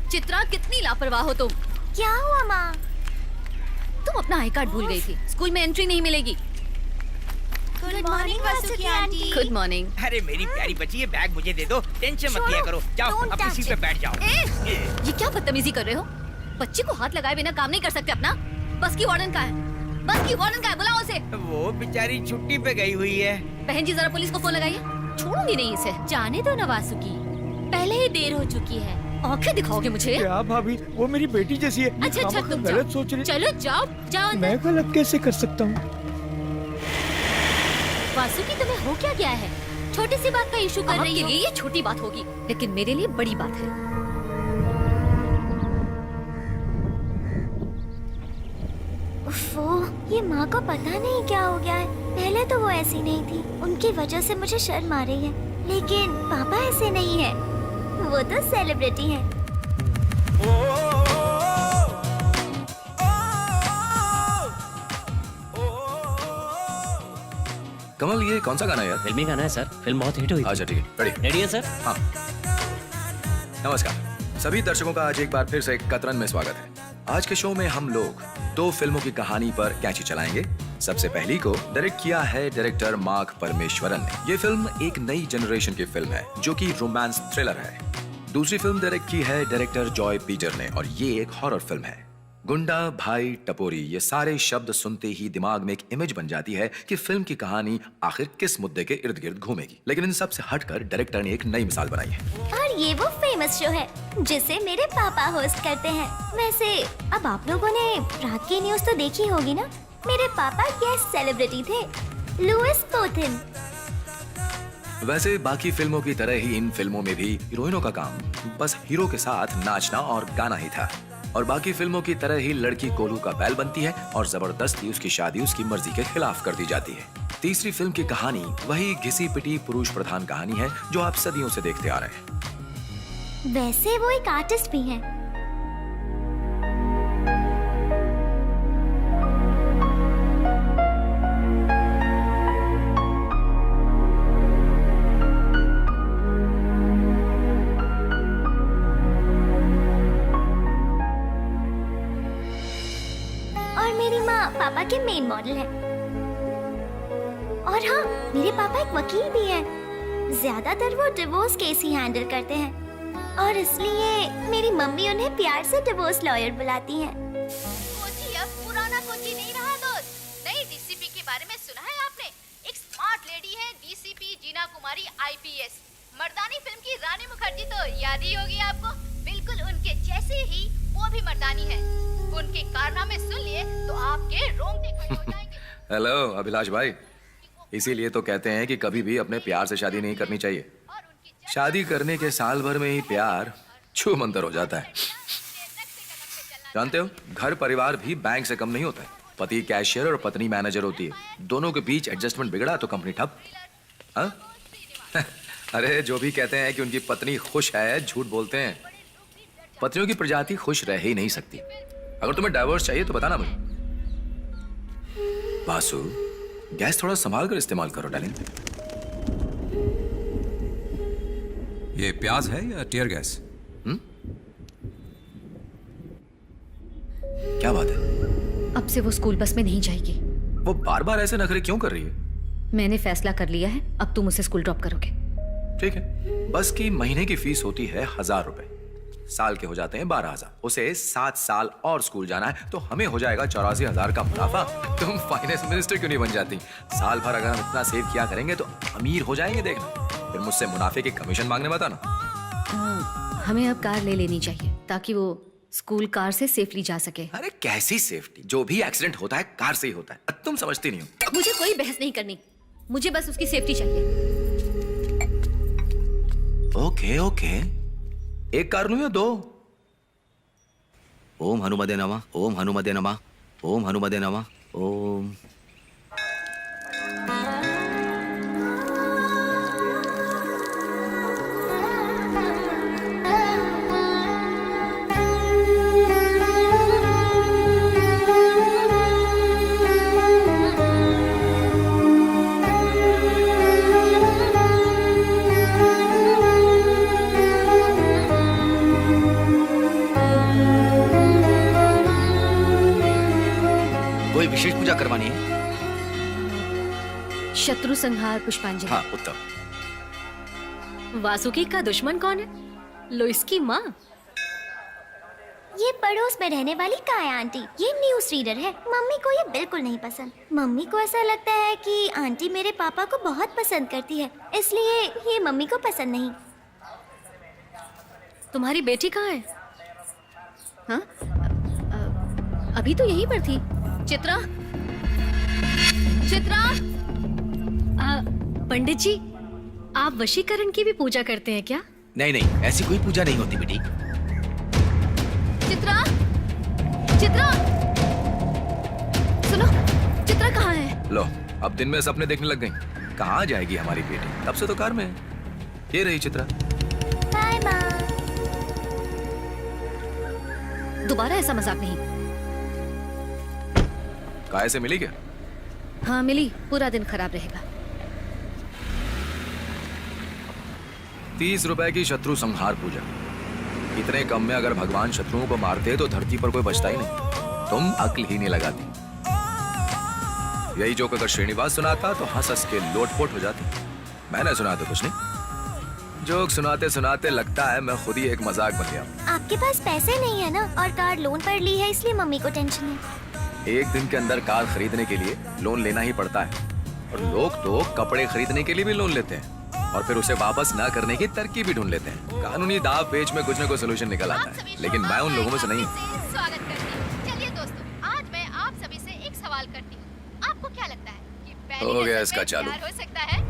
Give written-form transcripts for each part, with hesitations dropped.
चित्रा कितनी लापरवाह हो तुम। क्या हुआ माँ? तुम अपना आई कार्ड भूल गई थी। स्कूल में एंट्री नहीं मिलेगी। Good morning Vasuki aunty. Good morning. अरे मेरी प्यारी बच्ची, ये बैग मुझे दे दो, टेंशन मत लिया करो। जाओ अपनी सीट पे बैठ जाओ। ये क्या बदतमीजी कर रहे हो? बच्चे को हाथ लगाए बिना काम नहीं कर सकते अपना। बस की वार्डन का है, बस की वार्डन का है, बुलाओ उसे। वो बेचारी छुट्टी पे गई हुई है। बहन जी जरा पुलिस को फोन लगाइए। छोड़ूंगी नहीं इसे। जाने दो ना वासुकी, पहले ही देर हो चुकी है। आंखें दिखाओगे मुझे? क्या भाभी, वो मेरी बेटी जैसी है। अच्छा अच्छा तुम गलत जाओ। सोच रही। चलो जाओ जाओ अंदर। मैं गलत कैसे कर सकता हूँ? वासुकी तुम्हें हो क्या गया है? छोटी सी बात का इशू कर रही आपके हो। लिए ये छोटी बात होगी, लेकिन मेरे लिए बड़ी बात है। उफ़ो, ये माँ को पता नहीं क्या हो गया है। पहले तो वो ऐसी नहीं थी, उनकी वजह से मुझे शर्म आ रही है। लेकिन पापा ऐसे नहीं है, वो तो सेलिब्रिटी हैं। कमल, ये कौन सा गाना है यार? फिल्मी गाना है सर, फिल्म बहुत हिट हुई थी। अच्छा ठीक है, रेडी रेडी है सर? हाँ। नमस्कार सभी दर्शकों का आज एक बार फिर से कतरन में स्वागत है। आज के शो में हम लोग 2 फिल्मों की कहानी पर कैंची चलाएंगे। सबसे पहली को डायरेक्ट किया है डायरेक्टर मार्क परमेश्वरन ने। ये फिल्म एक नई जनरेशन की फिल्म है जो कि रोमांस थ्रिलर है। दूसरी फिल्म डायरेक्ट की है डायरेक्टर जॉय पीटर ने और ये एक हॉरर फिल्म है। गुंडा, भाई, टपोरी, ये सारे शब्द सुनते ही दिमाग में एक इमेज बन जाती है कि फिल्म की कहानी आखिर किस मुद्दे के इर्द गिर्द घूमेगी। लेकिन इन सब से हटकर डायरेक्टर ने एक नई मिसाल बनाई है। और ये वो फेमस शो है जिसे मेरे पापा होस्ट करते हैं। वैसे अब आप लोगों ने रात की न्यूज़ तो देखी होगी ना। मेरे पापा गेस्ट सेलिब्रिटी थे, लुइस पोथिन। वैसे बाकी फिल्मों की तरह ही इन फिल्मों में भी हीरोइनों का काम बस हीरो के साथ नाचना और गाना ही था। और बाकी फिल्मों की तरह ही लड़की कोल्हू का बैल बनती है और जबरदस्ती उसकी शादी उसकी मर्जी के खिलाफ कर दी जाती है। तीसरी फिल्म की कहानी वही घिसी पिटी पुरुष प्रधान कहानी है जो आप सदियों से देखते आ रहे हैं। वैसे वो एक आर्टिस्ट भी हैं। और मेरी माँ पापा के मेन मॉडल है। और हाँ, मेरे पापा एक वकील भी हैं। ज्यादातर वो डिवोर्स केस ही हैंडल करते हैं और इसलिए मेरी मम्मी उन्हें प्यार से डिवोर्स लॉयर बुलाती हैं। कोची अब पुराना कोची नहीं रहा दोस्त। नई डीसीपी के बारे में सुना है आपने? एक स्मार्ट लेडी है डीसीपी जीना कुमारी आईपीएस। मर्दानी फिल्म की रानी मुखर्जी तो याद ही होगी आपको। बिल्कुल उनके जैसे ही वो भी मर्दानी है। उनके कारनामे सुन लिए तो आपके रोंगटे खड़े हो जाएंगे। हेलो अभिलाष भाई, इसीलिए तो कहते हैं कि कभी भी अपने प्यार से शादी नहीं करनी चाहिए। शादी करने के साल भर में ही प्यार छू मंतर हो जाता है। जानते हो, घर परिवार भी बैंक से कम नहीं होता है। पति कैशियर और पत्नी मैनेजर होती है। दोनों के बीच एडजस्टमेंट बिगड़ा तो कंपनी ठप। हाँ? अरे जो भी कहते हैं कि उनकी पत्नी खुश है, झूठ बोलते हैं। पत्नियों की प्रजाति खुश रह ही नहीं सकती। अगर तुम्हें डाइवोर्स चाहिए तो बताना मुझे। वासु, गैस थोड़ा संभाल कर इस्तेमाल करो डार्लिंग। ये प्याज है या टीयर गैस? क्या बात है? अब से वो स्कूल बस में नहीं जाएगी। वो बार बार ऐसे नखरे क्यों कर रही है? मैंने फैसला कर लिया है, अब तुम उसे स्कूल ड्रॉप करोगे। ठीक है, बस की महीने की फीस होती है 1000 रुपए, साल के हो जाते हैं 12,000। उसे 7 साल और स्कूल जाना है तो हमें हो जाएगा 84,000 का मुनाफा। तुम फाइनेंस मिनिस्टर क्यों नहीं बन जाती? साल भर अगर हम इतना सेव किया करेंगे तो अमीर हो जाएंगे। देखना, फिर मुझसे मुनाफे के कमीशन मांगने मत आना। हमें अब कार ले लेनी चाहिए ताकि वो स्कूल कार से सेफली जा सके। अरे कैसी सेफ्टी? जो भी एक्सीडेंट होता है कार से ही होता है। तुम समझती नहीं हो। मुझे कोई बहस नहीं करनी, मुझे बस उसकी सेफ्टी चाहिए। ओके ओके, एक कार लूं या 2? ओम हनुमते नमः, ओम हनुमते नमः, ओम हनुमते नमः, ओम। विशेष पूजा करवानी है। शत्रु संहार पुष्पांजलि। हाँ उत्तम। वासुकी का दुश्मन कौन है? लुइस की माँ। ये पड़ोस में रहने वाली काया आंटी, ये न्यूज़ रीडर है। मम्मी को ये बिल्कुल नहीं पसंद। मम्मी को ऐसा लगता है कि आंटी मेरे पापा को बहुत पसंद करती है, इसलिए ये मम्मी को पसंद नहीं। तुम्हारी बेटी कहाँ है? हाँ? अभी तो यहीं पर थी। चित्रा, चित्रा। पंडित जी, आप वशीकरण की भी पूजा करते हैं क्या? नहीं नहीं, ऐसी कोई पूजा नहीं होती बेटी। चित्रा, चित्रा, सुनो, चित्रा कहाँ है? लो, अब दिन में सपने देखने लग गई। कहाँ जाएगी हमारी बेटी? तब से तो कार में है। ये रही चित्रा। बाय माँ। दोबारा ऐसा मजाक नहीं। काय से मिली क्या? हाँ मिली, पूरा दिन खराब रहेगा। 30 रुपए की शत्रु संहार पूजा। इतने कम में अगर भगवान शत्रुओं को मारते तो धरती पर कोई बचता ही नहीं। तुम अक्ल ही नहीं लगाती। यही जोक अगर श्रीनिवास सुनाता तो हंस हंस के लोटपोट हो जाती। मैंने सुना तो कुछ नहीं। जोक सुनाते सुनाते लगता है मैं खुद ही एक मजाक बन गया। आपके पास पैसे नहीं है ना, और कार लोन पर ली है, इसलिए मम्मी को टेंशन है। एक दिन के अंदर कार खरीदने के लिए लोन लेना ही पड़ता है, और लोग तो कपड़े खरीदने के लिए भी लोन लेते हैं और फिर उसे वापस ना करने की तरकीब भी ढूंढ लेते हैं। कानूनी दाव पेच में कुछ न कुछ सोल्यूशन निकल आता है, लेकिन मैं उन लोगों में से नहीं हूँ। स्वागत करती हूँ। चलिए दोस्तों, आज मैं आप सभी से एक सवाल करती हूँ। आपको क्या लगता है कि पहली हो गया नजर इसका में चालू। प्यार हो सकता है?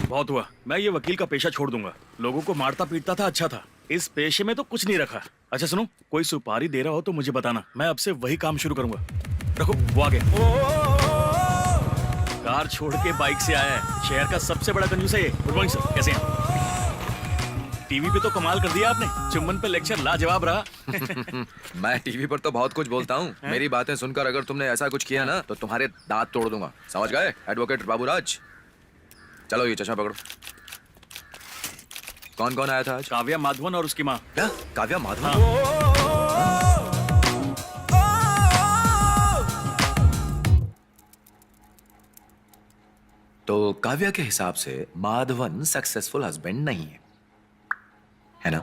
बहुत हुआ, मैं ये वकील का पेशा छोड़ दूंगा। लोगों को मारता पीटता था, अच्छा था। इस पेशे में तो कुछ नहीं रखा। अच्छा सुनो, कोई सुपारी दे रहा हो तो मुझे बताना, मैं अब से वही काम शुरू करूंगा। रखो, वो आ गया। कार छोड़ के बाइक से आया है। शहर का सबसे बड़ा कंजूस है ये। गुड मॉर्निंग सर, कैसे हैं? टीवी पे तो कमाल कर दिया आपने। चुम्बन पे लेक्चर लाजवाब रहा। मैं टीवी पर तो बहुत कुछ बोलता हूँ। मेरी बातें सुनकर अगर तुमने ऐसा कुछ किया ना तो तुम्हारे दांत तोड़ दूंगा। समझ गए एडवोकेट बाबूराज? चलो ये चश्मा पकड़ो। कौन कौन आया था आज? काव्या माधवन और उसकी माँ। क्या? काव्या माधवन? तो काव्या के हिसाब से माधवन सक्सेसफुल हस्बैंड नहीं है ना?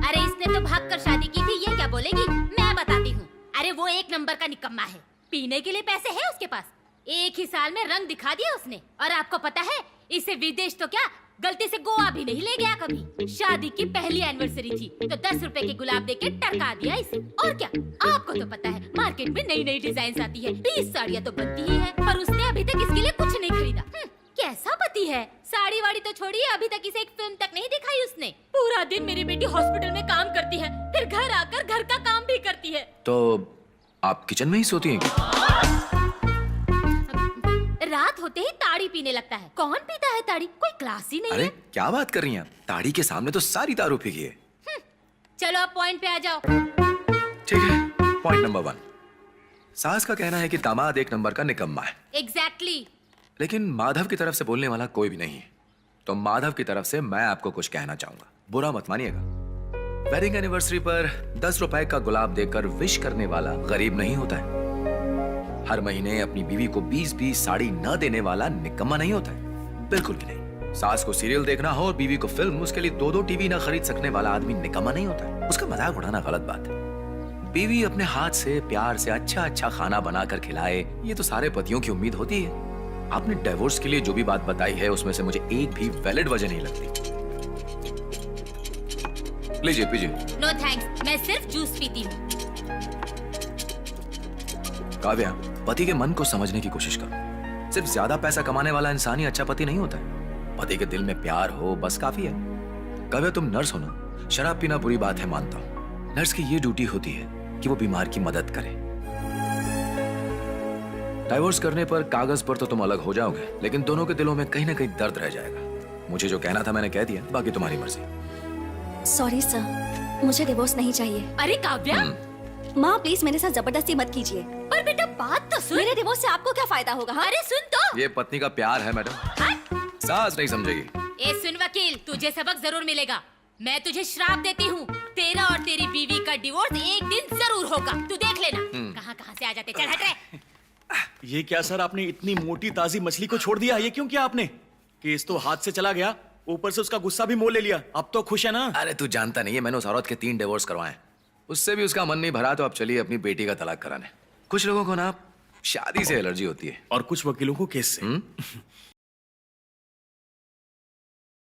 अरे इसने तो भागकर शादी की थी, ये क्या बोलेगी? मैं बताती हूँ। अरे वो एक नंबर का निकम्मा है। पीने के लिए पैसे है उसके पास। एक ही साल में रंग दिखा दिया उसने। और आपको पता है, इसे विदेश तो क्या, गलती से गोवा भी नहीं ले गया कभी। शादी की पहली एनिवर्सरी थी तो 10 रुपए के गुलाब देके टरका दिया इसे। और क्या, आपको तो पता है मार्केट में नई नई डिजाइन आती है, 20 साड़ियाँ तो बनती ही है, पर उसने अभी तक इसके लिए कुछ नहीं खरीदा। कैसा पति है? साड़ी वाड़ी तो छोड़िए, अभी तक इसे एक फिल्म तक नहीं दिखाई उसने। पूरा दिन मेरी बेटी हॉस्पिटल में काम करती है, फिर घर आकर घर का काम भी करती है। तो आप किचन में ही सोती हैं क्या? रात होते ही ताड़ी पीने लगता है। कौन पीता है ताड़ी? कोई क्लास ही नहीं अरे है। क्या बात कर रही हैं आप? ताड़ी के सामने तो सारी दारू फीकी है। चलो अब पॉइंट पे आ जाओ। ठीक है, पॉइंट नंबर 1। सास का कहना है कि दामाद एक नंबर का निकम्मा है, एग्जैक्टली। लेकिन माधव की तरफ से बोलने वाला कोई भी नहीं है। तो माधव की तरफ से मैं आपको कुछ कहना चाहूंगा, बुरा मत मानिएगा। वेडिंग एनिवर्सरी पर 10 रुपए का गुलाब देकर विश करने वाला गरीब नहीं होता है। हर महीने अपनी बीवी को 20-20 साड़ी न देने वाला निकम्मा नहीं होता है, बिल्कुल भी नहीं। सास को सीरियल देखना हो और बीवी को फिल्म, उसके लिए 2-2 टीवी न खरीद सकने वाला आदमी निकम्मा नहीं होता है। उसका मजाक उड़ाना गलत बात है। बीवी अपने हाथ से प्यार से अच्छा अच्छा खाना बनाकर खिलाए, ये तो सारे पतियों की उम्मीद होती है। आपने डिवोर्स के लिए जो भी बात बताई है उसमें से मुझे एक भी वैलिड वजह नहीं लगती। लीजिए पीजिए। नो थैंक्स, मैं सिर्फ जूस पीती हूँ। काव्या, पति के मन को समझने की कोशिश करो। सिर्फ ज्यादा पैसा कमाने वाला इंसान ही अच्छा पति नहीं होता है। पति के दिल में प्यार हो बस काफी है। काव्या, तुम नर्स हो ना? शराब पीना बुरी बात है, मानता हूँ। नर्स की ये ड्यूटी होती है कि वो बीमार की मदद करे। डाइवोर्स करने पर कागज पर तो तुम अलग हो जाओगे, लेकिन दोनों के दिलों में कहीं ना कहीं दर्द रह जाएगा। मुझे जो कहना था मैंने कह दिया, बाकी तुम्हारी मर्जी। सॉरी सर, मुझे डिवोर्स नहीं चाहिए। अरे काव्या, माँ प्लीज मेरे साथ जबरदस्ती मत कीजिए। पर बेटा बात तो सुन। मेरे डिवोर्स से आपको क्या फायदा होगा? हाँ? अरे सुन तो। ये पत्नी का प्यार है मैडम, सास नहीं समझेगी। ए सुन वकील, तुझे सबक जरूर मिलेगा। मैं तुझे श्राप देती हूँ, तेरा और तेरी बीवी का डिवोर्स एक दिन जरूर होगा। तू देख लेना। कहाँ कहाँ से आ जाते। चल हट रे। ये क्या सर, आपने इतनी मोटी ताजी मछली को छोड़ दिया? ये क्यों किया आपने? केस तो हाथ से चला गया, ऊपर से उसका गुस्सा भी मोल ले लिया। अब तो खुश है ना? अरे तू जानता नहीं है, मैंने उस औरत के 3 डिवोर्स करवाए, उससे भी उसका मन नहीं भरा, तो अब चलिए अपनी बेटी का तलाक कराने। कुछ लोगों को ना शादी से एलर्जी होती है और कुछ वकीलों को केस से।